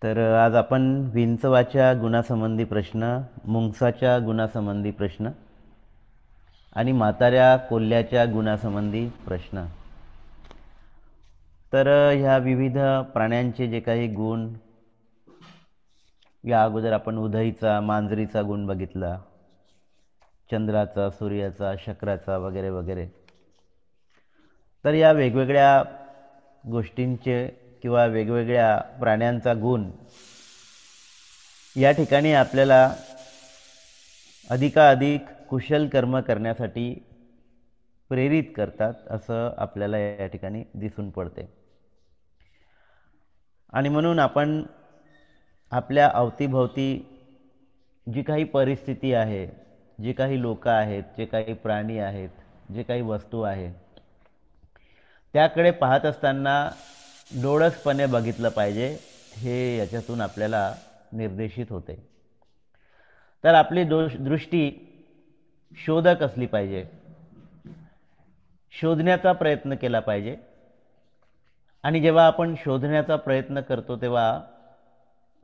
तर आज आपण विंचवाच्या गुणासंबंधी प्रश्न, मुंगसाच्या गुणासंबंधी प्रश्न आणि म्हाताऱ्या कोल्ह्याच्या गुणासंबंधी प्रश्न. तर ह्या विविध प्राण्यांचे जे काही गुण, या अगोदर आपण उधईचा, मांजरीचा गुण बघितला, चंद्राचा, सूर्याचा, शक्राचा वगैरे वगैरे. तर या वेगवेगळ्या गोष्टींचे किंवा वेगवेगळ्या प्राण्यांचा गुण या ठिकाणी आपल्याला अधिकाधिक कुशल कर्म करण्यासाठी प्रेरित करतात असं आपल्याला या ठिकाणी दिसून पडते. आणि म्हणून आपण आपल्या अवतीभोवती जी काही परिस्थिती आहे, जी काही लोक आहेत, जे काही प्राणी आहेत, जे काही वस्तू आहे, त्याकडे पाहत असताना डोळसपणे बघितलं पाहिजे, हे याच्यातून आपल्याला निर्देशित होते. तर आपली दृष्टी शोधक असली पाहिजे, शोधण्याचा प्रयत्न केला पाहिजे. आणि जेव्हा आपण शोधण्याचा प्रयत्न करतो तेव्हा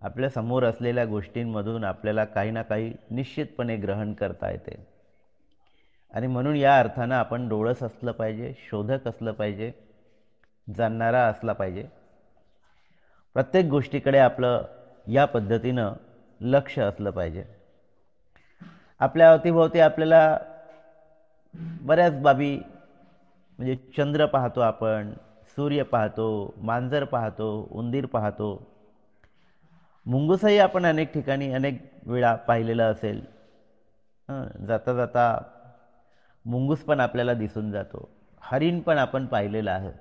आपल्या समोर असलेल्या गोष्टींमधून आपल्याला काही ना काही निश्चितपणे ग्रहण करता येते. आणि म्हणून या अर्थानं आपण डोळस असलं पाहिजे, शोधक असलं पाहिजे, जाणणारा असला पाहिजे. प्रत्येक गोष्टीकडे आपलं या पद्धतीनं लक्ष असलं पाहिजे. आपल्या अवतीभोवती आपल्याला बऱ्याच बाबी, म्हणजे चंद्र पाहतो आपण, सूर्य पाहतो, मांजर पाहतो, उंदीर पाहतो, मुंगूसही आपण अनेक ठिकाणी अनेक वेळा पाहिलेला असेल. जाता जाता मुंगूस पण आपल्याला दिसून जातो, हरिण पण आपण पाहिलेलं आहे.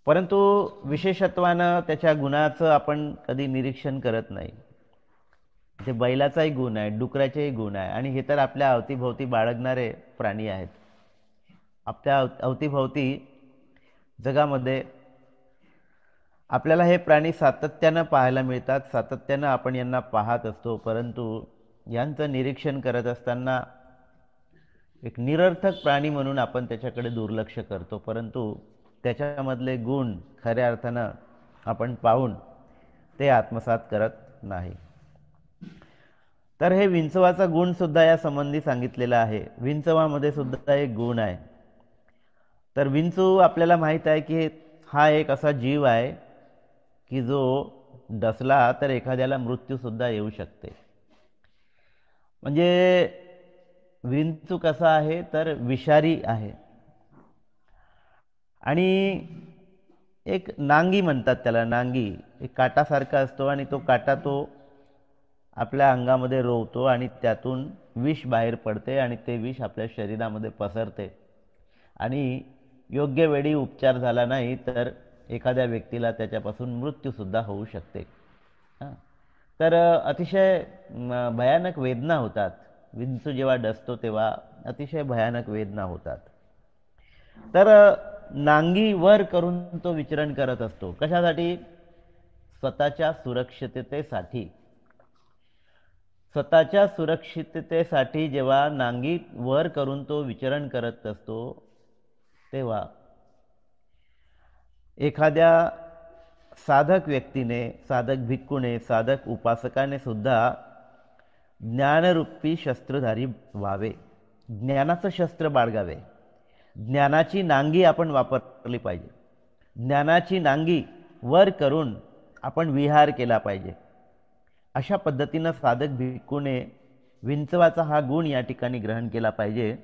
परंतु विशेषत्वानं त्याच्या गुणाचं आपण कधी निरीक्षण करत नाही. ते बैलाचाही गुण आहे, डुकराचेही गुण आहे, आणि हे तर आपल्या अवतीभोवती बाळगणारे प्राणी आहेत. आपल्या अवतीभोवती जगामध्ये आपल्याला हे प्राणी सातत्यानं पाहायला मिळतात, सातत्यानं आपण यांना पाहत असतो. परंतु यांचं निरीक्षण करत असताना एक निरर्थक प्राणी म्हणून आपण त्याच्याकडे दुर्लक्ष करतो, परंतु त्याच्यामधले गुण खऱ्या अर्थानं आपण पाहून ते आत्मसात करत नाही. तर हे विंचवाचा गुण सुद्धा या संबंधी सांगितलेला आहे. विंचवामध्ये सुद्धा एक गुण आहे. तर विंचू आपल्याला माहीत आहे की हा एक असा जीव आहे की जो डसला तर एखाद्याला मृत्यूसुद्धा येऊ शकते. म्हणजे विंचू कसा आहे तर विषारी आहे. आणि एक नांगी म्हणतात त्याला, नांगी एक काटासारखा असतो, आणि तो काटा तो आपल्या अंगामध्ये रोवतो आणि त्यातून विष बाहेर पडते, आणि ते विष आपल्या शरीरामध्ये पसरते, आणि योग्य वेळी उपचार झाला नाही तर एखाद्या व्यक्तीला त्याच्यापासून मृत्यूसुद्धा होऊ शकते. तर अतिशय भयानक वेदना होतात. विंचू जेव्हा डसतो तेव्हा अतिशय भयानक वेदना होतात. तर नांगी वर करून तो विचरण करत असतो. कशासाठी? स्वतःच्या सुरक्षिततेसाठी. स्वतःच्या सुरक्षिततेसाठी जेव्हा नांगी वर करून तो विचरण करत असतो तेव्हा एखाद्या साधक व्यक्तीने, साधक भिक्खूने, साधक उपासकाने सुद्धा ज्ञानरूपी शस्त्रधारी व्हावे, ज्ञानाचं शस्त्र बाळगावे. ज्ञानाची नांगी आपण वापरली पाहिजे. ज्ञानाची नांगी वर करून आपण विहार केला पाहिजे. अशा पद्धतीनं साधक भिक्खूने विंचवाचा हा गुण या ठिकाणी ग्रहण केला पाहिजे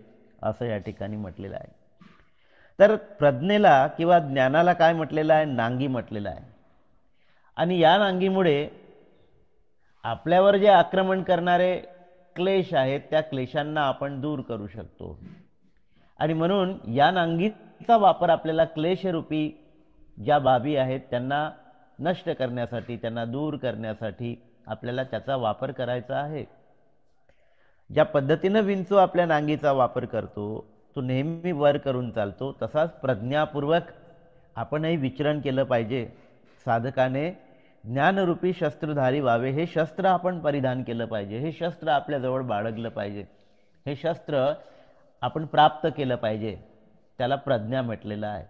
असं या ठिकाणी म्हटलेलं आहे. तर प्रज्ञेला किंवा ज्ञानाला काय म्हटलेलं आहे? नांगी म्हटलेलं आहे. आणि या नांगीमुळे आपल्यावर जे आक्रमण करणारे क्लेश आहेत त्या क्लेशांना आपण दूर करू शकतो. आणि म्हणून या नांगीचा वापर आपल्याला क्लेशरूपी ज्या बाबी आहेत त्यांना नष्ट करण्यासाठी, त्यांना दूर करण्यासाठी आपल्याला त्याचा वापर करायचा आहे. ज्या पद्धतीनं विंचू आपल्या नांगीचा वापर करतो, तो नेहमी वर करून चालतो, तसाच प्रज्ञापूर्वक आपणही विचरण केलं पाहिजे. साधकाने ज्ञानरूपी शस्त्रधारी व्हावे. हे शस्त्र आपण परिधान केलं पाहिजे, हे शस्त्र आपल्याजवळ बाळगलं पाहिजे, हे शस्त्र आपण प्राप्त केलं पाहिजे. त्याला प्रज्ञा म्हटलेलं आहे.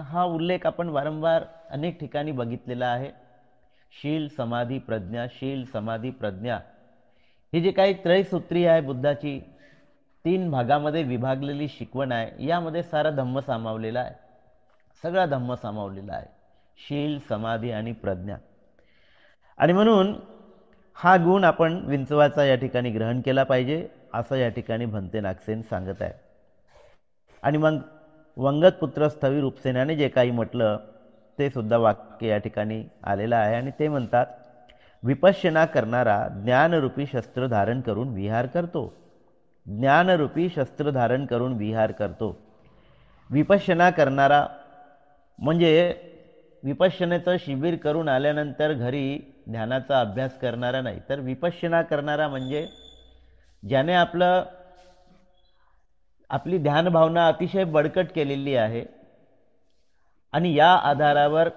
हा उल्लेख आपण वारंवार अनेक ठिकाणी बघितलेला आहे. शील समाधी प्रज्ञा, शील समाधी प्रज्ञा ही जी काही त्रयसूत्री आहे बुद्धाची, 3 भागामध्ये विभागलेली शिकवण आहे, यामध्ये सारा धम्म सामावलेला आहे. सगळा धम्म सामावलेला आहे, शील समाधी आणि प्रज्ञा. आणि म्हणून हा गुण आपण विंचवाचा या ठिकाणी ग्रहण केला पाहिजे, असं या ठिकाणी भंते नागसेन सांगत आहे. आणि मग वंगत पुत्र स्थवीर उपसेनाने जे काही म्हटलं ते सुद्धा वाक्य या ठिकाणी आलेलं आहे. आणि ते म्हणतात, विपश्यना करणारा ज्ञानरूपी शस्त्र धारण करून विहार करतो. ज्ञानरूपी शस्त्र धारण करून विहार करतो. विपश्यना करणारा म्हणजे विपश्यनेचं शिबिर करून आल्यानंतर घरी ध्यानाचा अभ्यास करणारा नाही, तर विपश्यना करणारा म्हणजे ज्याने आपली ध्यान भावना अतिशय बळकट केलेली आहे आणि या आधारावर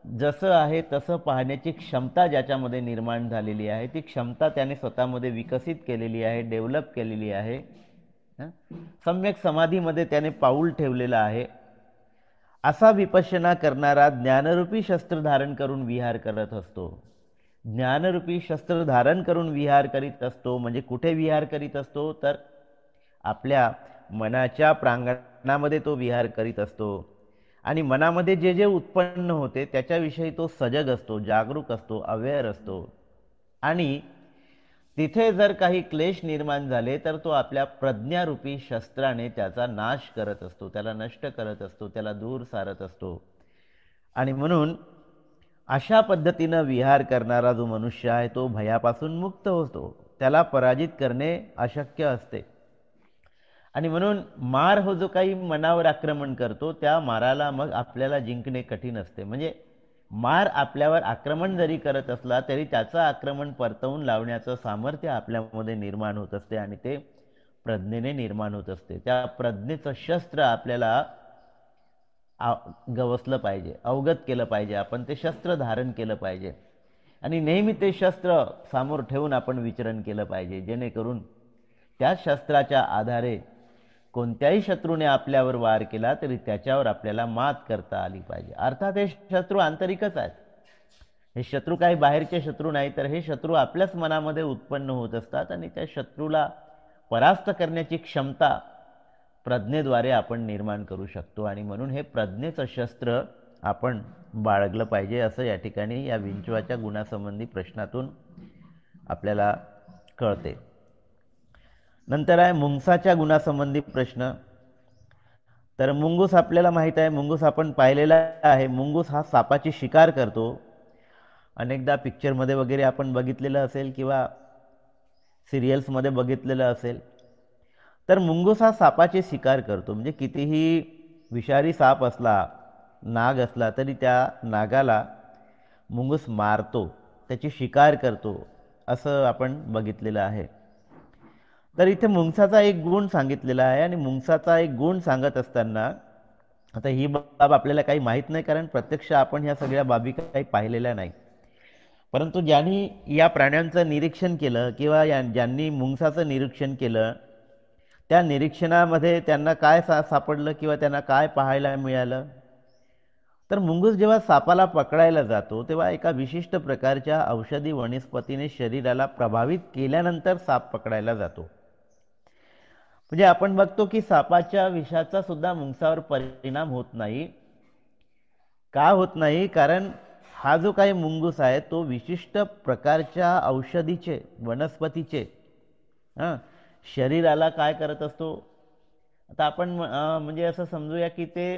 जसं आहे तसं पाहण्याची क्षमता ज्याच्यामध्ये निर्माण झालेली आहे, ती क्षमता त्याने स्वतःमध्ये विकसित केलेली आहे, डेव्हलप केलेली आहे. सम्यक समाधीमध्ये त्याने पाऊल ठेवलेलं आहे. असा विपश्यना करणारा ज्ञानरूपी शस्त्र धारण करून विहार करत असतो. ज्ञानरूपी शस्त्र धारण करून विहार करीत असतो म्हणजे कुठे विहार करीत असतो, तर आपल्या मनाच्या प्रांगणामध्ये तो विहार करीत असतो. आणि मनामध्ये जे जे उत्पन्न होते त्याच्याविषयी तो सजग असतो, जागरूक असतो, अवेअर असतो. आणि तिथे जर काही क्लेश निर्माण झाले तर तो आपल्या प्रज्ञारूपी शस्त्राने त्याचा नाश करत असतो, त्याला नष्ट करत असतो, त्याला दूर सारत असतो. आणि म्हणून अशा पद्धतीनं विहार करणारा जो मनुष्य आहे तो भयापासून मुक्त होतो, त्याला पराजित करणे अशक्य असते. आणि म्हणून मार हो जो काही मनावर आक्रमण करतो त्या माराला मग आपल्याला जिंकणे कठीण असते. म्हणजे मार आपल्यावर आक्रमण जरी करत असला तरी त्याचं आक्रमण परतवून लावण्याचं सामर्थ्य आपल्यामध्ये निर्माण होत असते आणि ते प्रज्ञेने निर्माण होत असते. त्या प्रज्ञेचं शस्त्र आपल्याला गवसलं पाहिजे, अवगत केलं पाहिजे, आपण ते शस्त्र धारण केलं पाहिजे आणि नेहमी ते शस्त्र समोर ठेवून आपण विचरण केलं पाहिजे, जेणेकरून त्या शस्त्राच्या आधारे कोणत्याही शत्रूने आपल्यावर वार केला तरी त्याच्यावर आपल्याला मात करता आली पाहिजे. अर्थात हे शत्रू आंतरिकच आहेत, हे शत्रू काही बाहेरचे शत्रू नाही, तर हे शत्रू आपल्याच मनामध्ये उत्पन्न होत असतात आणि त्या शत्रूला परास्त करण्याची क्षमता प्रज्ञेद्वारे आपण निर्माण करू शकतो. आणि म्हणून हे प्रज्ञेचं शस्त्र आपण बाळगलं पाहिजे, असं या ठिकाणी या विंचवाच्या गुणासंबंधी प्रश्नातून आपल्याला कळते. नंतर आहे मुंगसाच्या गुणासंबंधी प्रश्न. तर मुंगूस आपल्याला माहीत आहे, मुंगूस आपण पाहिलेला आहे. मुंगूस हा सापाची शिकार करतो. अनेकदा पिक्चरमध्ये वगैरे आपण बघितलेलं असेल किंवा सिरियल्समध्ये बघितलेलं असेल. तर मुंगूस हा सापाची शिकार करतो, म्हणजे कितीही विषारी साप असला, नाग असला, तरी त्या नागाला मुंगूस मारतो, त्याची शिकार करतो, असं आपण बघितलेलं आहे. तर इथे मुंगसाचा एक गुण सांगितलेला आहे आणि मुंगसाचा एक गुण सांगत असताना आता ही बाब आपल्याला काही माहीत नाही, कारण प्रत्यक्ष आपण ह्या सगळ्या बाबी काही पाहिलेल्या नाही. परंतु ज्यांनी या प्राण्यांचं निरीक्षण केलं किंवा ज्यांनी मुंगसाचं निरीक्षण केलं त्या निरीक्षणामध्ये त्यांना काय सापडलं किंवा त्यांना काय पाहायला मिळालं, तर मुंगूस जेव्हा सापाला पकडायला जातो तेव्हा एका विशिष्ट प्रकारच्या औषधी वनस्पतीने शरीराला प्रभावित केल्यानंतर साप पकडायला जातो. म्हणजे आपण बघतो की सापाच्या विषाचा सुद्धा मुंगसावर परिणाम होत नाही. का होत नाही? कारण हा जो काही मुंगूस आहे तो विशिष्ट प्रकारच्या औषधीचे वनस्पतीचे शरीराला काय करत असतो. आता आपण म्हणजे असं समजूया की ते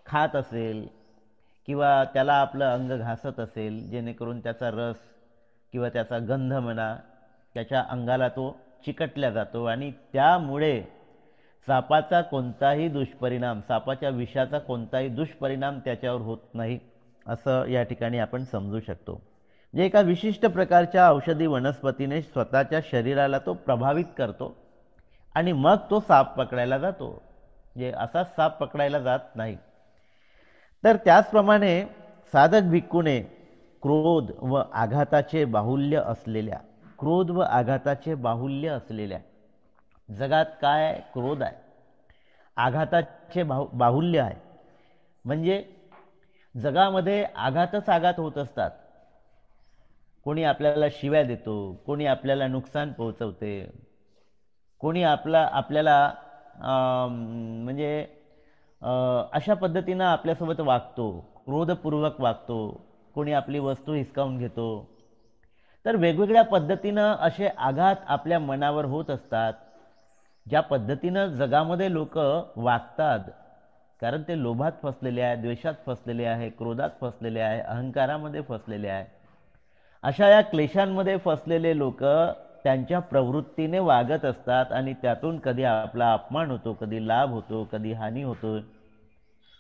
खात असेल किंवा त्याला आपलं अंग घासत असेल, जेणेकरून त्याचा रस किंवा त्याचा गंध म्हणा त्याच्या अंगाला तो चिकटल्या जातो आणि त्यामुळे सापाचा कोणताही दुष्परिणाम, सापाच्या विषाचा कोणताही दुष्परिणाम त्याच्यावर होत नाही, असं या ठिकाणी आपण समजू शकतो. म्हणजे एका विशिष्ट प्रकारच्या औषधी वनस्पतीने स्वतःच्या शरीराला तो प्रभावित करतो आणि मग तो साप पकडायला जातो, म्हणजे असाच साप पकडायला जात नाही. तर त्याचप्रमाणे साधक भिक्खूने क्रोध व आघाताचे बाहुल्य असलेल्या, क्रोध व आघाताचे बाहुल्य असलेल्या जगात काय आहे? क्रोध आहे, आघाताचे बाहुल्य आहे. म्हणजे जगामध्ये आघातच आघात होत असतात. कोणी आपल्याला शिव्या देतो, कोणी आपल्याला नुकसान पोहोचवते, कोणी आपल्याला म्हणजे अशा पद्धतीनं आपल्यासोबत वागतो, क्रोधपूर्वक वागतो, कोणी आपली वस्तू हिसकावून घेतो. तर वेगवेगळ्या पद्धतीनं असे आघात आपल्या मनावर होत असतात. ज्या पद्धतीनं जगामध्ये लोक वागतात, कारण ते लोभात फसलेले आहे, द्वेषात फसलेले आहे, क्रोधात फसलेले आहे, अहंकारामध्ये फसलेले आहे. अशा या क्लेशांमध्ये फसलेले लोक त्यांच्या प्रवृत्तीने वागत असतात आणि त्यातून कधी आपला अपमान होतो, कधी लाभ होतो, कधी हानी होतो.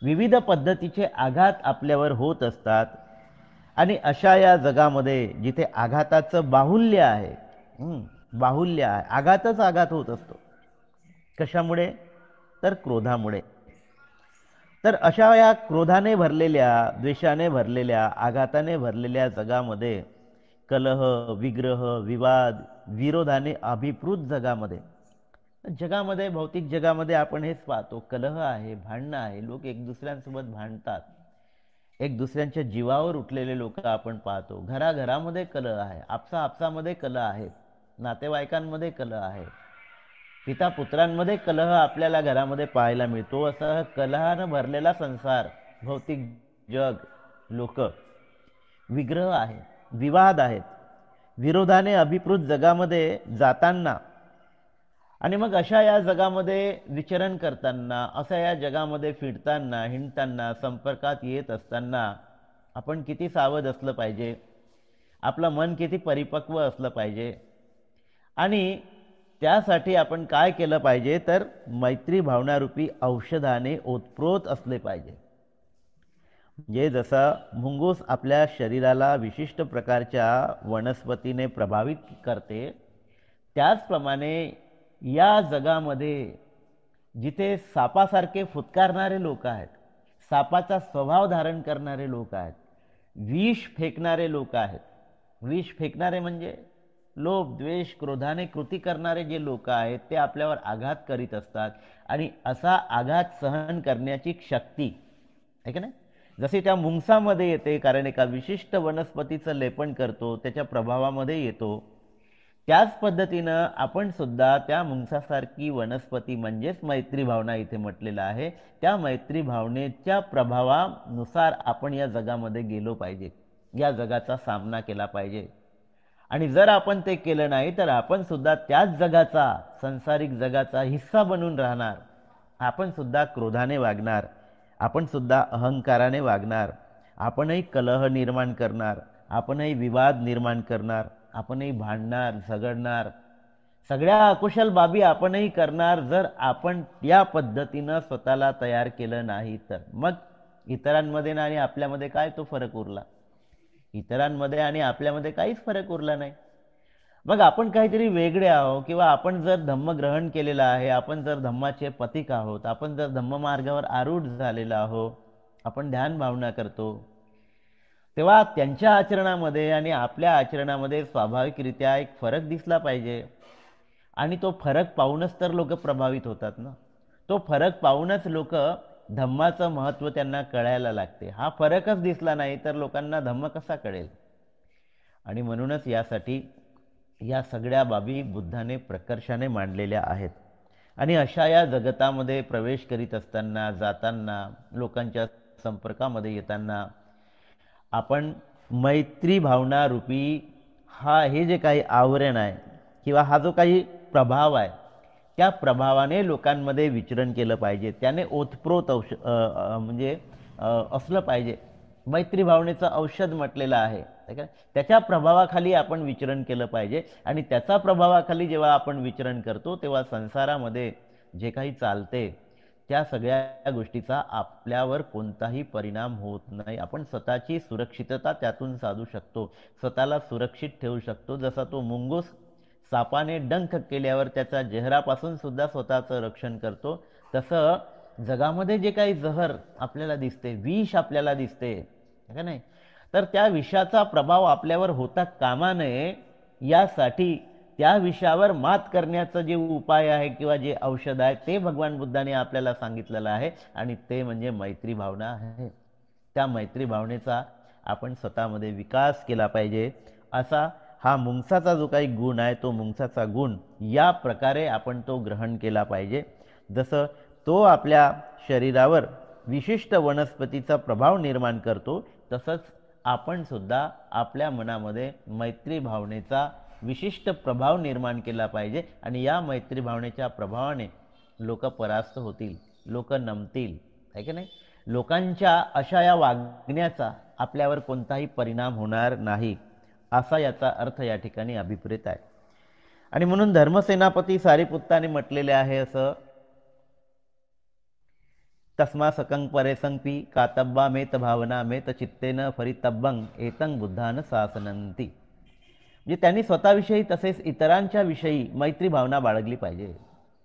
विविध पद्धतीचे आघात आपल्यावर होत असतात. आणि अशा या जगामध्ये जिथे आघाताचं बाहुल्य आहे, बाहुल्य आहे, आघातच आघात होत असतो. कशामुळे? तर क्रोधामुळे. तर अशा या क्रोधाने भरलेल्या, द्वेषाने भरलेल्या, आघाताने भरलेल्या जगामध्ये कलह, विग्रह, विवाद, विरोधाने अभिप्रेत जगामध्ये भौतिक जगामध्ये आपण हेच पाहतो. कलह आहे, भांडणं आहे, लोक एक दुसऱ्यांसोबत भांडतात, एक दुसऱ्यांच्या जीवावर उठलेले लोक आपण पाहतो. घराघरामध्ये कलह आहे, आपसामध्ये कलह आहेत, नातेवाईकांमध्ये कलह आहे, पिता पुत्रांमध्ये कलह आपल्याला घरामध्ये पाहायला मिळतो. असा कलहानं भरलेला संसार, भौतिक जग, लोक, विग्रह आहे, विवाद आहेत, विरोधाने अभिप्रेत जगामध्ये जाताना आणि मग अशा या जगामध्ये विचरण करताना, अशा या जगामध्ये फिरताना, हिंडताना, संपर्कात येत असताना आपण किती सावध असलं पाहिजे, आपलं मन किती परिपक्व असलं पाहिजे. आणि त्यासाठी आपण काय केलं पाहिजे, तर मैत्री भावनारूपी औषधाने ओतप्रोत असले पाहिजे. म्हणजे जसं मुंगूस आपल्या शरीराला विशिष्ट प्रकारच्या वनस्पतीने प्रभावित करते, त्याचप्रमाणे या जगामध्ये जिथे सापासारखे फुटकारणारे लोक आहेत, सापाचा स्वभाव धारण करणारे लोक आहेत, विष फेकणारे लोक आहेत. विष फेकणारे म्हणजे लोभ, द्वेष, क्रोधाने कृती करणारे जे लोक आहेत, ते आपल्यावर आघात करीत असतात. आणि असा आघात सहन करण्याची शक्ती आहे की नाही, जशी त्या मुंगसामध्ये येते, कारण एका विशिष्ट वनस्पतीचं लेपन करतो, त्याच्या प्रभावामध्ये येतो. त्याच पद्धतीनं आपण सुद्धा त्या मुंगसासारखी वनस्पती, म्हणजेच मैत्री भावना इथे म्हटलेलं आहे, त्या मैत्री भावनेच्या प्रभावानुसार आपण या जगामध्ये गेलो पाहिजे, या जगाचा सामना केला पाहिजे. आणि जर आपण ते केलं नाही तर आपण सुद्धा त्याच जगाचा, संसारिक जगाचा हिस्सा बनून राहणार. आपण सुद्धा क्रोधाने वागणार, आपण सुद्धा अहंकाराने वागणार, आपणही कलह निर्माण करणार, आपणही विवाद निर्माण करणार, आपणही भांडणार, झगडणार, सगळ्या अकुशल बाबी आपणही करणार. जर आपण या पद्धतीनं स्वतःला तयार केलं नाही तर मग इतरांमध्ये आणि आपल्यामध्ये काय तो फरक उरला? इतरांमध्ये आणि आपल्यामध्ये काहीच फरक उरला नाही. मग आपण काहीतरी वेगळे आहोत, किंवा आपण जर धम्म ग्रहण केलेला आहे, आपण जर धम्माचे पथिक आहोत, आपण जर धम्म मार्गावर आरूढ झालेला आहोत, आपण ध्यान भावना करतो, तेव्हा त्यांच्या आचरणामध्ये आणि आपल्या आचरणामध्ये स्वाभाविकरित्या एक फरक दिसला पाहिजे. आणि तो फरक पाहूनच तर लोक प्रभावित होतात ना. तो फरक पाहूनच लोक धम्माचं महत्त्व त्यांना कळायला लागते. हा फरकच दिसला नाही तर लोकांना धम्म कसा कळेल? आणि म्हणूनच यासाठी या सगळ्या बाबी बुद्धाने प्रकर्षाने मांडलेल्या आहेत. आणि अशा या जगतामध्ये प्रवेश करीत असताना, जाताना, लोकांच्या संपर्कामध्ये येताना आपण मैत्री भावना रूपी हे जे काही आवरण आहे, किंवा हा जो काही प्रभाव आहे, त्या प्रभावाने लोकांमध्ये विचरण केलं पाहिजे. त्याने ओतप्रोत म्हणजे असलं पाहिजे. मैत्री भावनेचं औषध म्हटलेलं आहे, त्याच्या प्रभावाखाली आपण विचरण केलं पाहिजे. आणि त्याचा प्रभावाखाली जेव्हा आपण विचरण करतो, तेव्हा संसारामध्ये जे काही चालते त्या सगळ्या गोष्टीचा आपल्यावर कोणताही परिणाम होत नाही. आपण स्वतःची सुरक्षितता त्यातून साधू शकतो, स्वतःला सुरक्षित ठेवू शकतो. जसा तो मुंगूस सापाने डंख केल्यावर त्याच्या जहरापासून सुद्धा स्वतःचं रक्षण करतो, तसं जगामध्ये जे काही जहर आपल्याला दिसते, विष आपल्याला दिसते का नाही, तर त्या विषाचा प्रभाव आपल्यावर होता कामा नये यासाठी त्या विषयावर मात करण्याचं जे उपाय आहे किंवा जे औषध आहे ते भगवान बुद्धाने आपल्याला सांगितलेलं आहे आणि ते म्हणजे मैत्री भावना आहे. त्या मैत्री भावनेचा आपण स्वतःमध्ये विकास केला पाहिजे. असा हा मुंगसाचा जो काही गुण आहे तो मुंगसाचा गुण या प्रकारे आपण तो ग्रहण केला पाहिजे. जसं तो आपल्या शरीरावर विशिष्ट वनस्पतीचा प्रभाव निर्माण करतो तसंच आपण सुद्धा आपल्या मनामध्ये मैत्री भावनेचा विशिष्ट प्रभाव निर्माण केला पाहिजे आणि या मैत्री भावनेच्या प्रभावाने लोक परास्त होतील, लोक नमतील, आहे की नाही. लोकांच्या अशा या वागण्याचा आपल्यावर कोणताही परिणाम होणार नाही असा याचा अर्थ या ठिकाणी अभिप्रेत आहे. आणि म्हणून धर्मसेनापती सारिपुत्ताने म्हटलेले आहे असं, तस्मा सकंग परेसंपी कातब्बा मेत भावना मेत चित्तेन फरितब्बंग एतं बुद्धान सासनंती. म्हणजे त्यांनी स्वतःविषयी तसेच इतरांच्या विषयी मैत्री भावना बाळगली पाहिजे,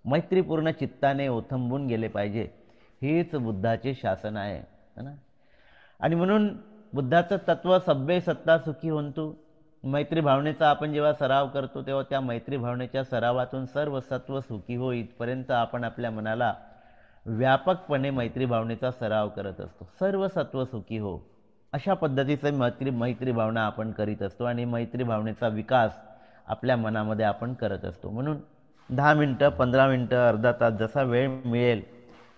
मैत्रीपूर्ण चित्ताने ओथंबून गेले पाहिजे. हेच बुद्धाचे शासन आहे ना. आणि म्हणून बुद्धाचं तत्व सब्बे सत्ता सुखी होंतु. मैत्री भावनेचा आपण जेव्हा सराव करतो तेव्हा त्या मैत्री भावनेच्या सरावातून सर्व सत्व सुखी हो इथपर्यंत आपण आपल्या मनाला व्यापकपणे मैत्री भावनेचा सराव करत असतो. सर्व सत्व सुखी हो अशा पद्धतीचे मैत्री भावना आपण करीत असतो आणि मैत्री भावनेचा विकास आपल्या मनामध्ये आपण करत असतो. म्हणून 10 मिनिटं 15 मिनिटं अर्धा तास जसा वेळ मिळेल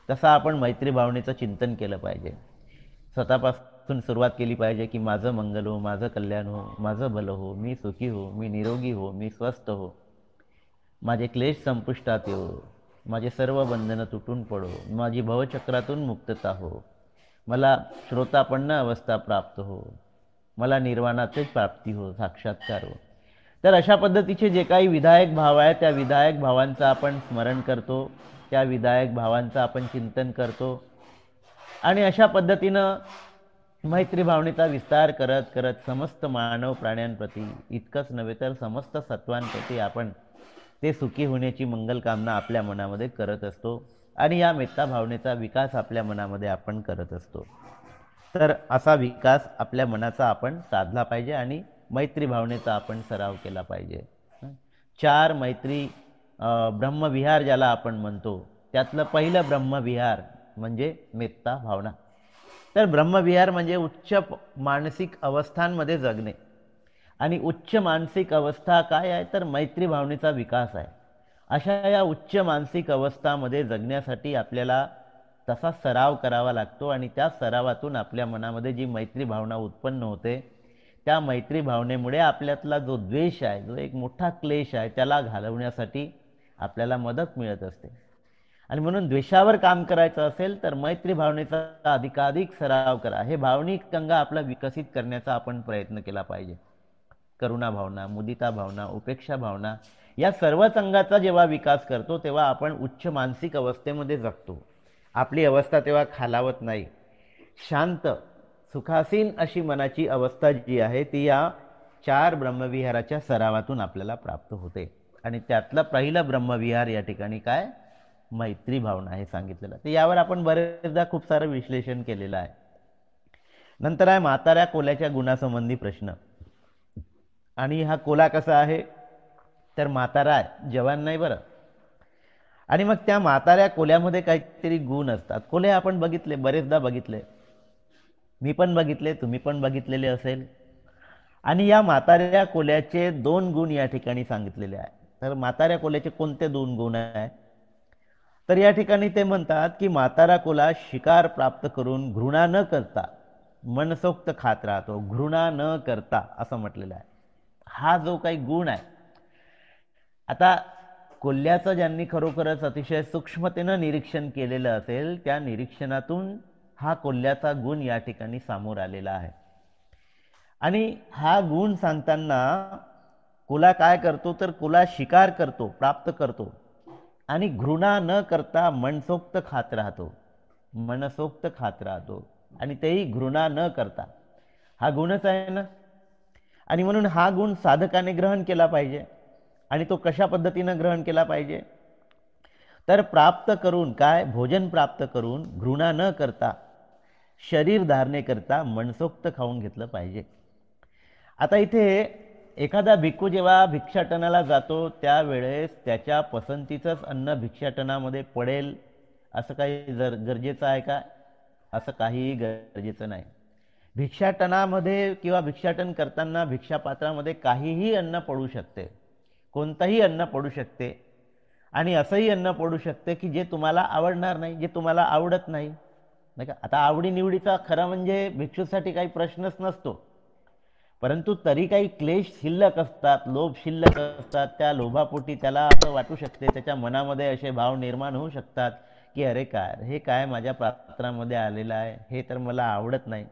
तसा आपण मैत्री भावनेचं चिंतन केलं पाहिजे. स्वतःपासून सुरुवात केली पाहिजे की माझं मंगल हो, माझं कल्याण हो, माझं भलं हो, मी सुखी हो, मी निरोगी हो, मी स्वस्थ हो, माझे क्लेश संपुष्टात येऊ, माझे सर्व बंधनं तुटून पडो, माझी भवचक्रातून मुक्तता हो, मला श्रोतापन्न अवस्था प्राप्त हो, मला निर्वाणाचीच प्राप्ती हो, साक्षात्कार हो. तर अशा पद्धतीचे जे काही विधायक भाव आहेत त्या विधायक भावांचं आपण स्मरण करतो, त्या विधायक भावांचं आपण चिंतन करतो आणि अशा पद्धतीनं मैत्री भावनेचा विस्तार करत करत समस्त मानव प्राण्यांप्रती इतकंच नव्हे तर समस्त सत्वांप्रती आपण ते सुखी होण्याची मंगल कामना आपल्या मनामध्ये करत असतो आणि या मेत्ता भावनेचा विकास आपल्या मनामध्ये आपण करत असतो. तर असा विकास आपल्या मनाचा आपण साधला पाहिजे आणि मैत्री भावनेचा आपण सराव केला पाहिजे. 4 मैत्री ब्रह्मविहार ज्याला आपण म्हणतो त्यातलं पहिलं ब्रह्मविहार म्हणजे मेत्ता भावना. तर ब्रह्मविहार म्हणजे उच्च मानसिक अवस्थांमध्ये जगणे आणि उच्च मानसिक अवस्था काय आहे तर मैत्री भावनेचा विकास आहे. अशा या उच्च मानसिक अवस्थामध्ये जगण्यासाठी आपल्याला तसा सराव करावा लागतो आणि त्या सरावातून आपल्या मनामध्ये जी मैत्री भावना उत्पन्न होते त्या मैत्री भावनेमुळे आपल्यातला जो द्वेष आहे, जो एक मोठा क्लेश आहे, त्याला घालवण्यासाठी आपल्याला मदत मिळत असते. आणि म्हणून द्वेषावर काम करायचं असेल तर मैत्री भावनेचा अधिकाधिक सराव करा. हे भावनिक अंग आपला विकसित करण्याचा आपण प्रयत्न केला पाहिजे. करुणा भावना, मुदिता भावना, उपेक्षा भावना या सर्वच अंगाचा जेव्हा विकास करतो तेव्हा आपण उच्च मानसिक अवस्थेमध्ये जगतो. आपली अवस्था तेव्हा खालावत नाही. शांत सुखासीन अशी मनाची अवस्था जी आहे ती या 4 ब्रह्मविहाराच्या सरावातून आपल्याला प्राप्त होते. आणि त्यातलं पहिलं ब्रह्मविहार या ठिकाणी काय, मैत्री भावना हे सांगितलेलं. तर यावर आपण बरेचदा खूप सारं विश्लेषण केलेलं आहे. नंतर आहे म्हाताऱ्या कोल्याच्या गुणासंबंधी प्रश्न. आणि हा कोला कसा आहे तर म्हातारा आहे, जवान नाही बरं. आणि मग त्या म्हाताऱ्या कोल्यामध्ये काहीतरी गुण असतात. कोले आपण बघितले, बरेचदा बघितले, मी पण बघितले, तुम्ही पण बघितलेले असेल. आणि या म्हाताऱ्या कोल्याचे 2 गुण या ठिकाणी सांगितलेले आहे. तर म्हाताऱ्या कोल्याचे कोणते 2 गुण आहेत तर या ठिकाणी ते म्हणतात की म्हातारा कोला शिकार प्राप्त करून घृणा न करता मनसोक्त खात राहतो. घृणा न करता असं म्हटलेलं आहे. हा जो काही गुण आहे, आता कोल्ह्याचं ज्यांनी खरोखरच अतिशय सूक्ष्मतेनं निरीक्षण केलेलं असेल त्या निरीक्षणातून हा कोल्ह्याचा गुण या ठिकाणी समोर आलेला आहे. आणि हा गुण सांगताना कोला काय करतो तर कोला शिकार करतो, प्राप्त करतो आणि घृणा न करता मनसोक्त खात राहतो. मनसोक्त खात राहतो आणि तेही घृणा न करता. हा गुणच आहे ना. आणि म्हणून हा गुण साधकाने ग्रहण केला पाहिजे. आणि तो कशा पद्धतीनं ग्रहण केला पाहिजे तर प्राप्त करून काय, भोजन प्राप्त करून घृणा न करता शरीर धारणे करता मनसोक्त खाऊन घेतलं पाहिजे. आता इथे एखादा भिक्खू जेव्हा भिक्षाटनाला जातो त्यावेळेस त्याच्या पसंतीचंच अन्न भिक्षाटनामध्ये पडेल असं काही गरजेचं आहे का? असं काहीही गरजेचं नाही. भिक्षाटनामध्ये किंवा भिक्षाटन करताना भिक्षापात्रामध्ये काहीही अन्न पडू शकते, कोणतंही अन्न पडू शकते. आणि असंही अन्न पडू शकते की जे तुम्हाला आवडणार नाही, जे तुम्हाला आवडत नाही, नाही का. आता आवडीनिवडीचा खरा म्हणजे भिक्षूसाठी काही प्रश्नच नसतो, परंतु तरी काही क्लेश शिल्लक असतात, लोभ शिल्लक असतात. त्या लोभापोटी त्याला असं वाटू शकते, त्याच्या मनामध्ये असे भाव निर्माण होऊ शकतात की अरे काय हे काय माझ्या पात्रामध्ये आलेलं आहे, हे तर मला आवडत नाही.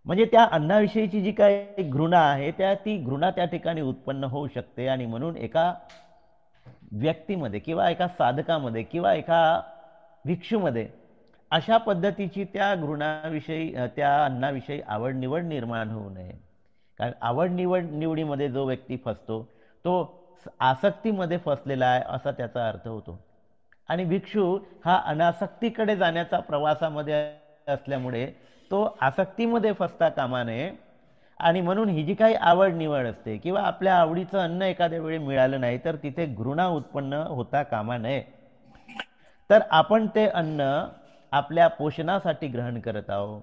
म्हणजे त्या अन्नाविषयीची जी काही घृणा आहे ती घृणा त्या ठिकाणी उत्पन्न होऊ शकते. आणि म्हणून एका व्यक्तीमध्ये किंवा एका साधकामध्ये किंवा एका भिक्षूमध्ये अशा पद्धतीची त्या घृणाविषयी त्या अन्नाविषयी आवडनिवड निर्माण होऊ नये. कारण निवडीमध्ये जो व्यक्ती फसतो तो आसक्तीमध्ये फसलेला आहे असा त्याचा अर्थ होतो. आणि भिक्षू हा अनासक्तीकडे जाण्याचा प्रवासामध्ये असल्यामुळे तो आसक्तीमध्ये फसता कामा नये. आणि म्हणून ही जी काही आवड निवड असते किंवा आपल्या आवडीचं अन्न एखाद्या वेळी मिळालं नाही तर तिथे घृणा उत्पन्न होता कामा नये. तर आपण ते अन्न आपल्या पोषणासाठी ग्रहण करत आहोत,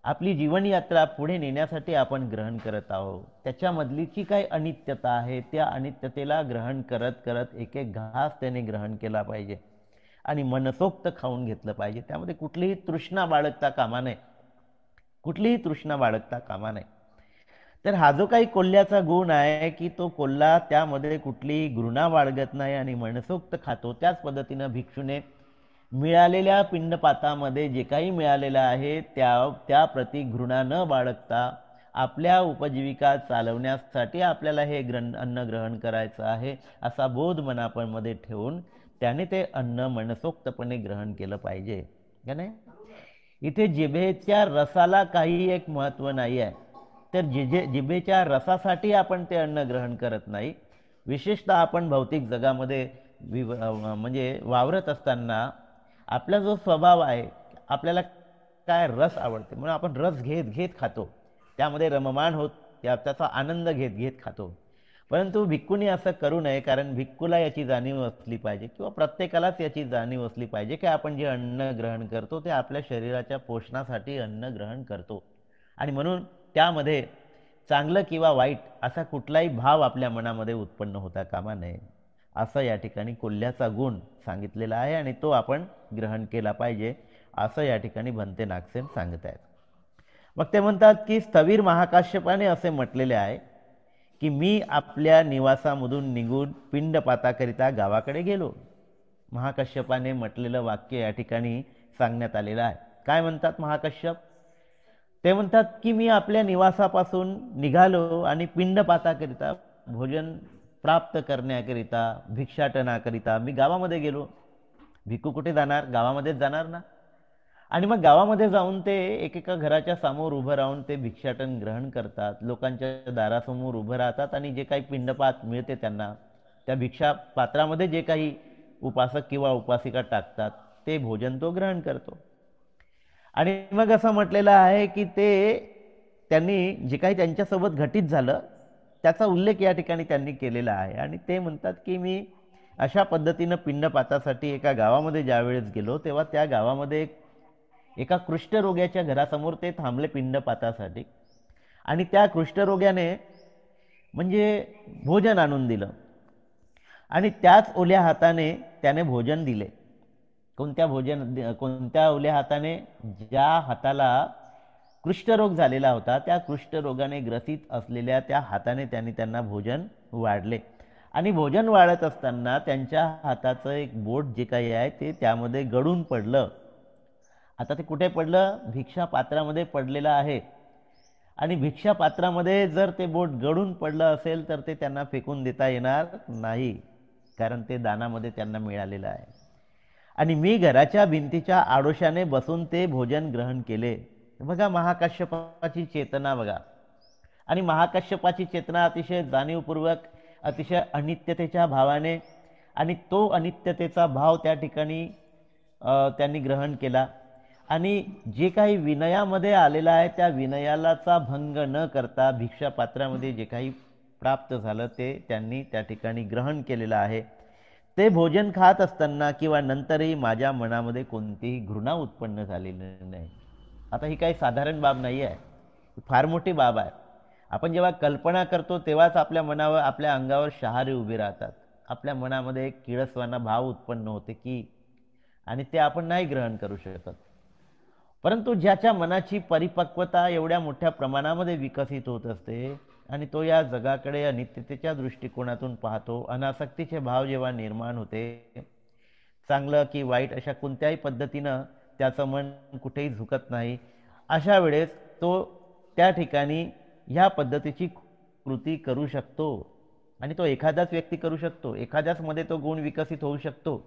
आपली जीवनयात्रा पुढे नेण्यासाठी आपण ग्रहण करत आहोत. त्याच्यामधली जी काही अनित्यता आहे त्या अनित्यतेला ग्रहण करत करत एक एक घास त्याने ग्रहण केला पाहिजे आणि मनसोक्त खाऊन घेतलं पाहिजे. त्यामध्ये कुठलीही तृष्णा बाळगता कामा नये, कुठलीही तृष्णा बाळगता कामा नये. तर हा जो काही कोल्ह्याचा गुण आहे की तो कोल्हा त्यामध्ये कुठलीही घृणा बाळगत नाही आणि मनसोक्त खातो. त्याच पद्धतीनं भिक्षूने मिळालेल्या पिंडपातामध्ये जे काही मिळालेलं आहे त्याप्रती घृणा न बाळगता आपल्या उपजीविका चालवण्यासाठी आपल्याला हे अन्न ग्रहण करायचं आहे असा बोध मनामध्ये ठेवून त्याने ते अन्न मनसोक्तपणे ग्रहण केलं पाहिजे का नाही. इथे जिभेच्या रसाला काही एक महत्त्व नाही आहे. तर जिभेच्या रसासाठी आपण ते अन्न ग्रहण करत नाही. विशेषतः आपण भौतिक जगामध्ये म्हणजे वावरत असताना आपला जो स्वभाव आहे, आपल्याला काय रस आवडते म्हणून आपण रस घेत घेत खातो, त्यामध्ये रममाण होत त्याचा आनंद घेत घेत खातो. परंतु भिक्खूंनी असं करू नये. कारण भिक्खूला याची जाणीव असली पाहिजे किंवा प्रत्येकालाच याची जाणीव असली पाहिजे की आपण जे अन्न ग्रहण करतो ते आपल्या शरीराच्या पोषणासाठी अन्न ग्रहण करतो. आणि म्हणून त्यामध्ये चांगलं किंवा वाईट असा कुठलाही भाव आपल्या मनामध्ये उत्पन्न होता कामा नये असं या ठिकाणी कोल्ह्याचा गुण सांगितलेला आहे आणि तो आपण ग्रहण केला पाहिजे असं या ठिकाणी भंते नागसेन सांगत आहेत. मग ते म्हणतात की स्थवीर महाकाश्यपाने असे म्हटलेले आहे की मी आपल्या निवासामधून निघून पिंडपाताकरिता गावाकडे गेलो. महाकाश्यपाने म्हटलेलं वाक्य या ठिकाणी सांगण्यात आलेलं आहे. काय म्हणतात महाकाश्यप? ते म्हणतात की मी आपल्या निवासापासून निघालो आणि पिंडपाताकरिता भोजन प्राप्त करण्याकरिता भिक्षाटनाकरिता मी गावामध्ये गेलो. भिक्खू कुठे जाणार? गावामध्येच जाणार ना. आणि मग गावामध्ये जाऊन ते एकेका घराच्या समोर उभं राहून ते भिक्षाटन ग्रहण करतात. लोकांच्या दारासमोर उभं राहतात आणि जे काही पिंडपात मिळते त्यांना त्या भिक्षा पात्रामध्ये जे काही उपासक किंवा उपासिका टाकतात ते भोजन तो ग्रहण करतो. आणि मग असं म्हटलेलं आहे की ते त्यांनी जे काही त्यांच्यासोबत घटित झालं त्याचा उल्लेख या ठिकाणी त्यांनी केलेला आहे. आणि ते म्हणतात की मी अशा पद्धतीनं पिंडपातासाठी एका गावामध्ये ज्यावेळेस गेलो तेव्हा त्या गावामध्ये एका कुष्ठरोग्याच्या घरासमोर ते थांबले पिंडपातासाठी. आणि त्या कुष्ठरोग्याने म्हणजे भोजन आणून दिलं आणि त्याच ओल्या हाताने त्याने भोजन दिले. कोणत्या ओल्या हाताने? ज्या हाताला कुष्ठरोग झालेला होता त्या कुष्ठरोगाने ग्रसित असलेल्या त्या हाताने त्यांना भोजन वाढले. आणि भोजन वाढत असताना त्यांच्या हाताचं एक बोट जे काही आहे ते त्यामध्ये गळून पडलं. आता ते कुठे पडलं? भिक्षा पात्रामध्ये पडलेलं आहे. आणि भिक्षा पात्रामध्ये जर ते बोट गळून पडलं असेल तर ते त्यांना फेकून देता येणार नाही, कारण ते दानामध्ये त्यांना मिळालेलं आहे. आणि मी घराच्या भिंतीच्या आडोशाने बसून ते भोजन ग्रहण केले. बघा महाकाश्यपाची चेतना बघा. आणि महाकाश्यपाची चेतना अतिशय जाणीवपूर्वक अतिशय अनित्यतेच्या भावाने आणि तो अनित्यतेचा भाव त्या ठिकाणी त्यांनी ग्रहण केला. आणि जे काही विनयामध्ये आलेला आहे त्या विनयालाचा भंग न करता भिक्षा पात्रामध्ये जे काही प्राप्त झालं ते त्यांनी त्या ठिकाणी ग्रहण केलेलं आहे. ते भोजन खात असताना किंवा नंतरही माझ्या मनामध्ये कोणतीही घृणा उत्पन्न झालेली नाही. आता ही काही साधारण बाब नाही आहे, फार मोठी बाब आहे. आपण जेव्हा कल्पना करतो तेव्हाच आपल्या मनावर, आपल्या अंगावर शहारे उभे राहतात. आपल्या मनामध्ये एक किळसवाना भाव उत्पन्न होते की, आणि ते आपण नाही ग्रहण करू शकत. परंतु ज्याच्या मनाची परिपक्वता एवढ्या मोठ्या प्रमाणामध्ये विकसित होत असते आणि तो या जगाकडे अनित्यतेच्या दृष्टिकोनातून पाहतो, अनासक्तीचे भाव जेव्हा निर्माण होते, चांगलं की वाईट अशा कोणत्याही पद्धतीनं त्याचं मन कुठेही झुकत नाही, अशा वेळेस तो त्या ठिकाणी ह्या पद्धतीची कृती करू शकतो. आणि तो एखादाच व्यक्ती करू शकतो, एखाद्याच मध्ये तो गुण विकसित होऊ शकतो.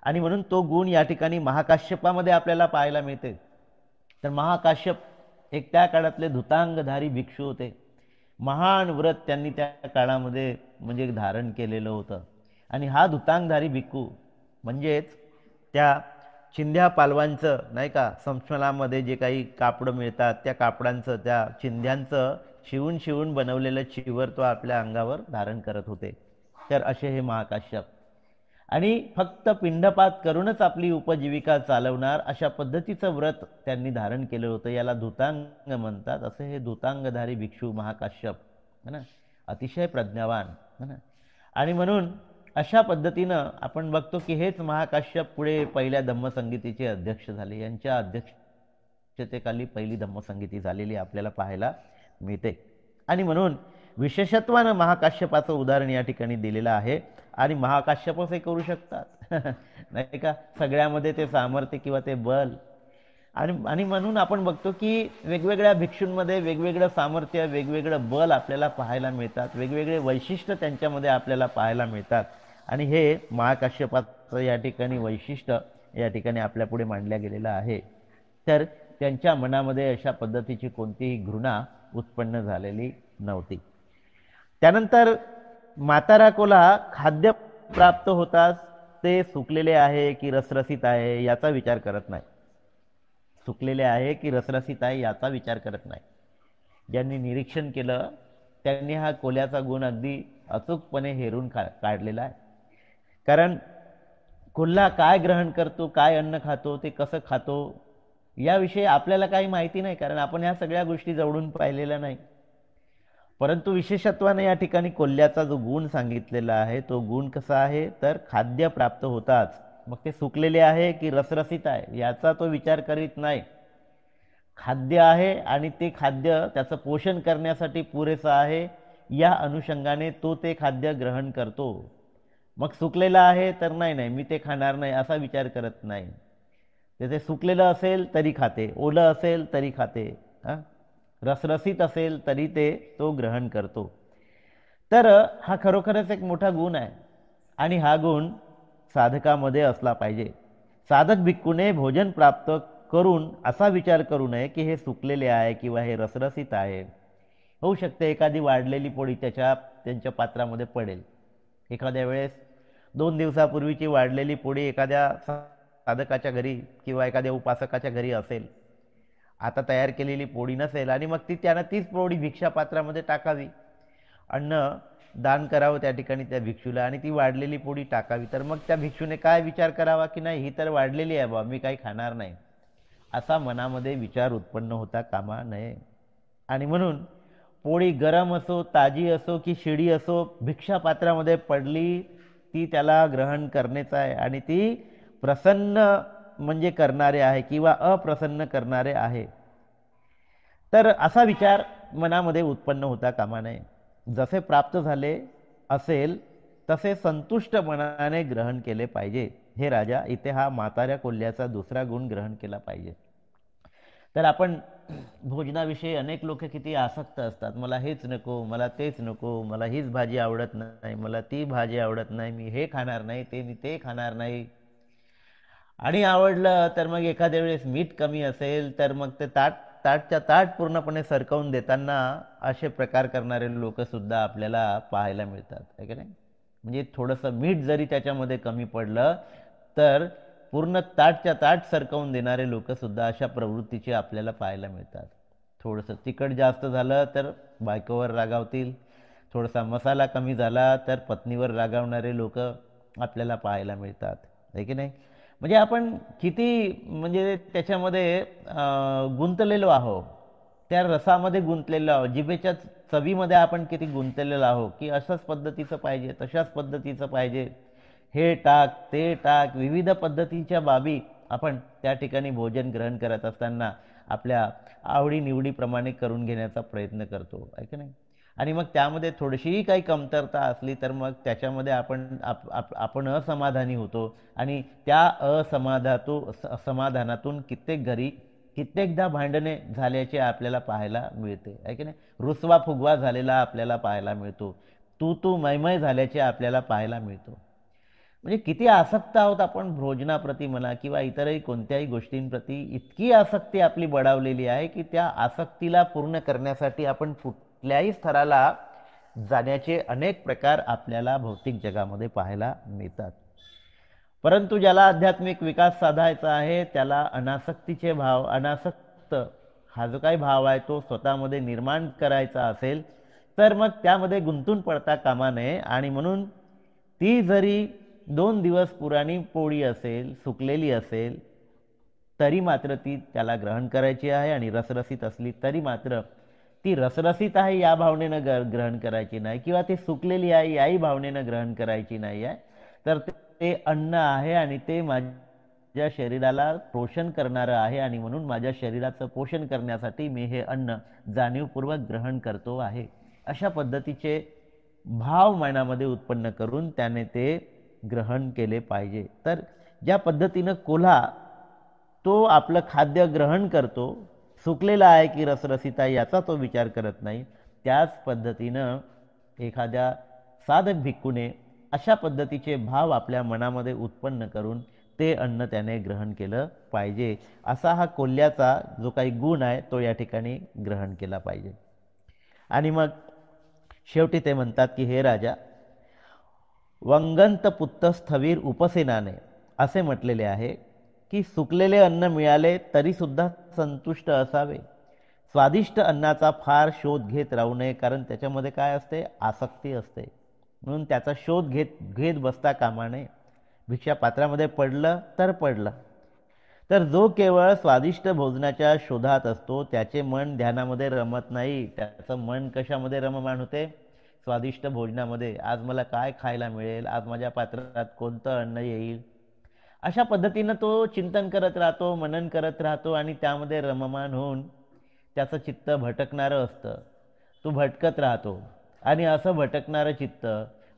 आणि म्हणून तो गुण या ठिकाणी महाकाश्यपामध्ये आपल्याला पाहायला मिळते. तर महाकाश्यप एक त्या काळातले धुतांगधारी भिक्षू होते. महान व्रत त्यांनी त्या काळामध्ये म्हणजे धारण केलेलं होतं. आणि हा धुतांगधारी भिक्खू म्हणजेच त्या चिंध्या पालवांचं नाही का, संस्मलामध्ये जे काही कापडं मिळतात त्या कापडांचं, त्या चिंध्यांचं शिवून शिवून बनवलेलं चिवर तो आपल्या अंगावर धारण करत होते. तर असे हे महाकाश्यप, आणि फक्त पिंडपात करूनच आपली उपजीविका चालवणार अशा पद्धतीचं व्रत त्यांनी धारण केलं होतं. याला धुतांग म्हणतात. असे हे धुतांगधारी भिक्षू महाकाश्यप है ना, अतिशय प्रज्ञावान है ना. आणि म्हणून अशा पद्धतीनं आपण बघतो की हेच महाकाश्यप पुढे पहिल्या धम्मसंगीतीचे अध्यक्ष झाले. यांच्या अध्यक्षतेखाली पहिली धम्मसंगीती झालेली आपल्याला पाहायला मिळते. आणि म्हणून विशेषत्वानं महाकाश्यपाचं उदाहरण या ठिकाणी दिलेलं आहे. आणि महाकाश्यपच हे करू शकतात नाही का, सगळ्यामध्ये ते सामर्थ्य किंवा ते बल. आणि म्हणून आपण बघतो की वेगवेगळ्या भिक्षूंमध्ये वेगवेगळं सामर्थ्य, वेगवेगळं बल आपल्याला पाहायला मिळतात, वेगवेगळे वैशिष्ट्य त्यांच्यामध्ये आपल्याला पाहायला मिळतात. आणि हे महाकाश्यपाचं या ठिकाणी वैशिष्ट्य या ठिकाणी आपल्या पुढे मांडल्या गेलेलं आहे. तर त्यांच्या मनामध्ये अशा पद्धतीची कोणतीही घृणा उत्पन्न झालेली नव्हती. त्यानंतर म्हातारा खाद्य प्राप्त होताच ते सुकलेले आहे की रसरसीत आहे याचा विचार करत नाही. सुकलेले आहे की रसरसीत आहे याचा विचार करत नाही. ज्यांनी निरीक्षण केलं त्यांनी हा कोल्याचा गुण अगदी अचूकपणे हेरून काढलेला आहे. कारण कोल्हा काय ग्रहण करतो, काय अन्न खातो, ते कसं खातो याविषयी आपल्याला काही माहिती नाही, कारण आपण ह्या सगळ्या गोष्टी जवळून पाहिलेल्या नाही. परंतु विशेषत्वाने या ठिकाणी कोल्ह्याचा जो गुण सांगितलेला आहे तो गुण कसा आहे, तर खाद्य प्राप्त होताच, मग ते सुकलेले आहे की रसरसीत आहे याचा तो विचार करीत नाही. खाद्य आहे आणि ते खाद्य त्याचं पोषण करण्यासाठी पुरेसं आहे या अनुषंगाने तो ते खाद्य ग्रहण करतो. मग सुकलेलं आहे तर नाही मी ते खाणार नाही असा विचार करत नाही. ते सुकलेलं असेल तरी खाते, ओलं असेल तरी खाते, रसरसीत असेल तरी ते तो ग्रहण करतो. तर हा खरोखरच एक मोठा गुण आहे आणि हा गुण साधकामध्ये असला पाहिजे. साधक भिक्खूने भोजन प्राप्त करून असा विचार करू नये की हे सुकलेले आहे किंवा हे रसरसीत आहे. होऊ शकते एखादी वाढलेली पोळी त्यांच्या पात्रामध्ये पडेल. एखाद्या वेळेस 2 दिवसापूर्वीची वाढलेली पोळी एखाद्या साधकाच्या घरी किंवा एखाद्या उपासकाच्या घरी असेल, आता तयार केलेली पोळी नसेल आणि मग त्यानं तीच पोळी भिक्षापात्रामध्ये टाकावी, अन्न दान करावं त्या ठिकाणी त्या भिक्षूला आणि ती वाढलेली पोळी टाकावी. तर मग त्या भिक्षूने काय विचार करावा की नाही ही तर वाढलेली आहे बा, मी काही खाणार नाही, असा मनामध्ये विचार उत्पन्न होता कामा नये. आणि म्हणून पोळी गरम असो, ताजी असो की शिडी असो, भिक्षापात्रामध्ये पडली ती त्याला ग्रहण करण्याचं आहे आणि ती प्रसन्न म्हणजे करणारे आहे किंवा अप्रसन्न करणारे आहे. तर असा विचार मनामध्ये उत्पन्न होता कामा नये. जसे प्राप्त झाले असेल तसे संतुष्ट मनाने ग्रहण केले पाहिजे. हे राजा, इथे हा म्हाताऱ्या कोल्ह्याचा दुसरा गुण ग्रहण केला पाहिजे. तर आपण भोजनाविषयी अनेक लोक किती आसक्त असतात, मला हेच नको, मला तेच नको, मला हीच भाजी आवडत नाही, मला ती भाजी आवडत नाही, मी हे खाणार नाही, मी ते खाणार नाही. आणि आवडलं तर मग एखाद्या वेळेस मीठ कमी असेल तर मग ते ताटच्या ताट पूर्णपणे सरकवून देताना असे प्रकार करणारे लोक सुद्धा आपल्याला पाहायला मिळतात, आहे की नाही. म्हणजे थोडंसं मीठ जरी त्याच्यामध्ये कमी पडलं तर पूर्ण ताटच्या ताट सरकवून देणारे लोक सुद्धा अशा प्रवृत्तीचे आपल्याला पाहायला मिळतात. थोडंसं तिखट जास्त झालं तर बायकोवर रागावतील, थोडासा मसाला कमी झाला तर पत्नीवर रागावणारे लोक आपल्याला पाहायला मिळतात, आहे की नाही? म्हणजे आपण किती म्हणजे त्याच्यामध्ये गुंतलेलो आहोत, त्या रसामध्ये गुंतलेलो आहोत, जिभेच्या चवीमध्ये आपण किती गुंतलेलो आहोत की अशाच पद्धतीचं पाहिजे, तशाच पद्धतीचं पाहिजे, हे टाक ते टाक, विविध पद्धतीच्या बाबी आपण त्या ठिकाणी भोजन ग्रहण करत असताना आपल्या आवडीनिवडीप्रमाणे करून घेण्याचा प्रयत्न करतो, आहे की नाही? आणि मग त्यामध्ये थोडीशीही काही कमतरता असली तर मग त्याच्यामध्ये आपण असमाधानी होतो आणि त्या समाधानातून कित्येक घरी कित्येकदा भांडणे झाल्याचे आपल्याला पाहायला मिळते, आहे की नाही? रुसवा फुगवा झालेला आपल्याला पाहायला मिळतो, तू मैमय झाल्याचे आपल्याला पाहायला मिळतो. म्हणजे किती आसक्त आहोत आपण भोजनाप्रती म्हणा किंवा इतरही कोणत्याही गोष्टींप्रती, इतकी आसक्ती आपली बळावलेली आहे की त्या आसक्तीला पूर्ण करण्यासाठी आपण कुठल्याही स्तराला जाण्याचे अनेक प्रकार आपल्याला भौतिक जगामध्ये पाहायला मिळतात. परंतु ज्याला आध्यात्मिक विकास साधायचा आहे त्याला अनासक्तीचे भाव, अनासक्त हा जो काही भाव आहे तो स्वतःमध्ये निर्माण करायचा असेल तर मग त्यामध्ये गुंतून पडता कामा नये. आणि म्हणून ती जरी 2 दिवस पुराणी पोळी असेल, सुकलेली असेल, तरी मात्र ती त्याला ग्रहण करायची आहे. आणि रसरसीत असली तरी मात्र ती रसरसीत आहे या भावनेनं ग्रहण करायची नाही, किंवा ती सुकलेली आहे याही भावनेनं ग्रहण करायची नाही आहे. तर ते अन्न आहे आणि ते माझ्या शरीराला पोषण करणारं आहे आणि म्हणून माझ्या शरीराचं पोषण करण्यासाठी मी हे अन्न जाणीवपूर्वक ग्रहण करतो आहे, अशा पद्धतीचे भाव मनामध्ये उत्पन्न करून त्याने ते ग्रहण केले पाहिजे. तर ज्या पद्धतीनं कोल्हा तो आपलं खाद्य ग्रहण करतो, सुकलेला आहे की रसरसीत आहे याचा तो विचार करत नाही, त्याच पद्धतीनं एखाद्या साधक भिक्खूने अशा पद्धतीचे भाव आपल्या मनामध्ये उत्पन्न करून ते अन्न त्याने ग्रहण केलं पाहिजे. असा हा कोल्ह्याचा जो काही गुण आहे तो या ठिकाणी ग्रहण केला पाहिजे. आणि मग शेवटी ते म्हणतात की हे राजा, वंगंत पुत्त स्थवीर उपसेनाने असे म्हटलेले आहे की सुकलेले अन्न मिळाले तरी सुद्धा संतुष्ट असावे. स्वादिष्ट अन्नाचा फार शोध घेत राहू नये, कारण त्याच्यामध्ये काय असते, आसक्ती असते. म्हणून त्याचा शोध घेत बसता कामा नये. भिक्षा पात्रामध्ये पडलं तर पडलं. तर जो केवळ स्वादिष्ट भोजनाच्या शोधात असतो त्याचे मन ध्यानामध्ये रमत नाही. त्याचं मन कशामध्ये रममाण होते, स्वादिष्ट भोजनामध्ये. आज मला काय खायला मिळेल, आज माझ्या पात्रात कोणतं अन्न येईल, अशा पद्धतीनं तो चिंतन करत राहतो, मनन करत राहतो आणि त्यामध्ये रममाण होऊन त्याचं चित्त भटकणारं असतं. तो भटकत राहतो आणि असं भटकणारं चित्त,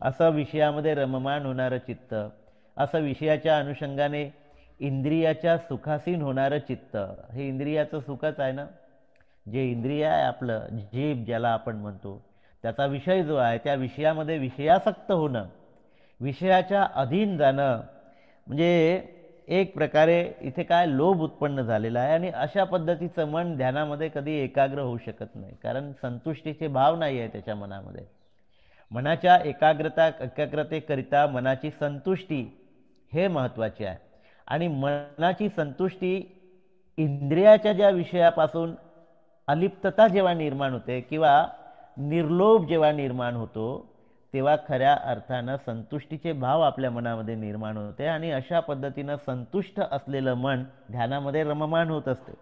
असं विषयामध्ये रममाण होणारं चित्त, असं विषयाच्या अनुषंगाने इंद्रियाच्या सुखासीन होणारं चित्त, हे इंद्रियाचं सुखच आहे ना. जे इंद्रिय आहे आपलं जीभ ज्याला आपण म्हणतो, त्याचा विषय जो आहे त्या विषयामध्ये विषयासक्त होणं, विषयाच्या अधीन जाणं, म्हणजे एक प्रकारे इथे काय लोभ उत्पन्न झालेला आहे. आणि अशा पद्धतीचं मन ध्यानामध्ये कधी एकाग्र होऊ शकत नाही, कारण संतुष्टीचे भाव नाही आहे त्याच्या मनामध्ये. मनाच्या एकाग्रतेकरिता मनाची संतुष्टी हे महत्त्वाचे आहे. आणि मनाची संतुष्टी इंद्रियाच्या ज्या विषयापासून अलिप्तता जेव्हा निर्माण होते किंवा निर्लोभ जेव्हा निर्माण होतो तेव्हा खऱ्या अर्थानं संतुष्टीचे भाव आपल्या मनामध्ये निर्माण होते आणि अशा पद्धतीनं संतुष्ट असलेलं मन ध्यानामध्ये रममाण होत असते.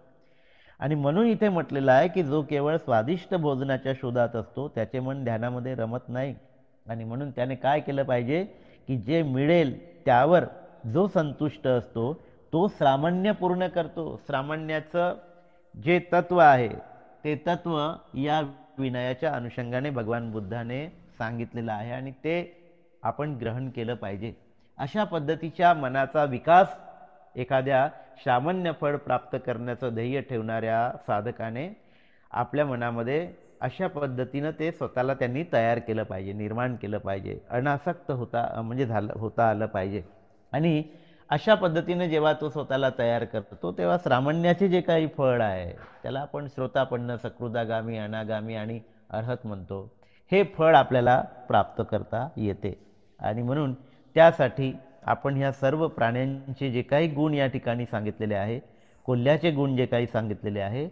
आणि म्हणून इथे म्हटलेलं आहे की जो केवळ स्वादिष्ट भोजनाच्या शोधात असतो त्याचे मन ध्यानामध्ये रमत नाही. आणि म्हणून त्याने काय केलं पाहिजे की जे मिळेल त्यावर जो संतुष्ट असतो तो श्रामण्य पूर्ण करतो. श्रामण्याचं जे तत्व आहे ते तत्व या विनयाच्या अनुषंगाने भगवान बुद्धाने सांगितलेलं आहे आणि ते आपण ग्रहण केलं पाहिजे. अशा पद्धतीच्या मनाचा विकास एखाद्या सामान्य फळ प्राप्त करण्याचं ध्येय ठेवणाऱ्या साधकाने आपल्या मनामध्ये अशा पद्धतीनं ते स्वतःला त्यांनी तयार केलं पाहिजे, निर्माण केलं पाहिजे, अनासक्त होता आलं पाहिजे. आणि अशा पद्धतीने जेव्हा तो स्वतःला तयार करतो तेव्हा श्रामण्याचे जे काही फळ आहे त्याला आपण श्रोतापन्न, सकृदागामी, अनागामी आणि अर्हत म्हणतो, हे फळ आपल्याला प्राप्त करता येते. आणि म्हणून त्यासाठी आपण ह्या सर्व प्राण्यांचे जे काही गुण या ठिकाणी सांगितलेले आहे, कोल्ह्याचे गुण जे काही सांगितलेले आहे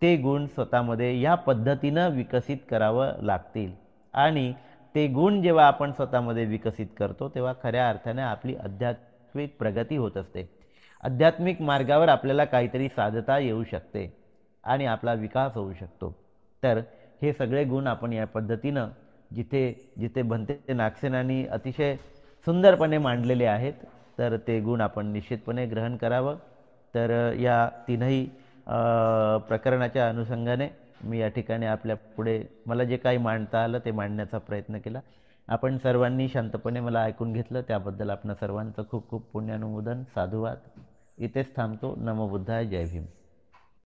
ते गुण स्वतःमध्ये या पद्धतीनं विकसित करावं लागतील. आणि ते गुण जेव्हा आपण स्वतःमध्ये विकसित करतो तेव्हा खऱ्या अर्थाने आपली आध्यात्मिक प्रगती होत असते. आध्यात्मिक मार्गावर आपल्याला काहीतरी साधता येऊ शकते आणि आपला विकास होऊ शकतो. तर हे सगळे गुण आपण या पद्धतीनं जिथे जिथे भंते नागसेनांनी अतिशय सुंदरपणे मांडलेले आहेत, तर ते गुण आपण निश्चितपणे ग्रहण करावं. तर या तीनही प्रकरणाच्या अनुषंगाने मी या ठिकाणी आपल्या पुढे मला जे काही मांडता आलं ते मांडण्याचा प्रयत्न केला. आपण सर्वांनी शांतपणे मला ऐकून घेतलं त्याबद्दल आपणा सर्वांचं खूप खूप पुण्यानुमोदन. साधुवाद. इथेच थांबतो. नमो बुद्धाय. जय भीम.